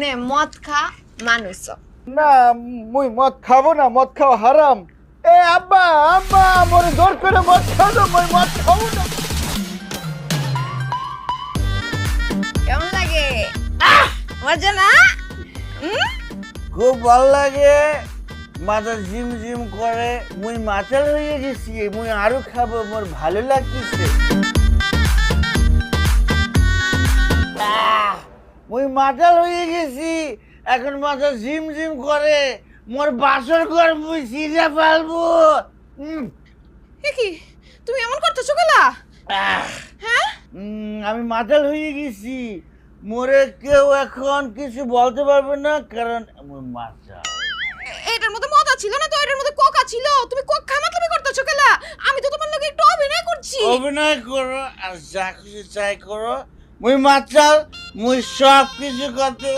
নে মদ খা মানুষ না মুই মদ খাবো না, মদ খাওয়া হারাম। এ আব্বা আব্বা মোর জোর করে মদ খাও না, মুই মদ খাবো না। কেমন লাগে মজা না? খুব ভালো লাগে, মাথা ঝিম ঝিম করে, মুই মাতাল হয়ে গেছি, মুই আরো খাবো, মোর ভালো লাগতেছে। মুই মাতাল হয়ে গেছি, এখন মাথা ঝিম ঝিম করে, মোর বাসর ঘর মুই সিজা পালবো। কি তুমি এমন করতেছো কেলা? হ্যাঁ আমি মাতাল হয়ে গেছি, মোরে কেউ এখন কিছু বলতে পারবে না, কারণ আমি মাতাল। এটার মধ্যে মদ ছিল না তো, এটার মধ্যে কোকা ছিল। তুমি কোক খামাতলামি করতেছো কেলা? আমি তো তোমার লগে একটু অভিনয় করছি। অভিনয় করো আর যা খুশি চাই করো, মুই মাতাল, মুই সব কিছু করতে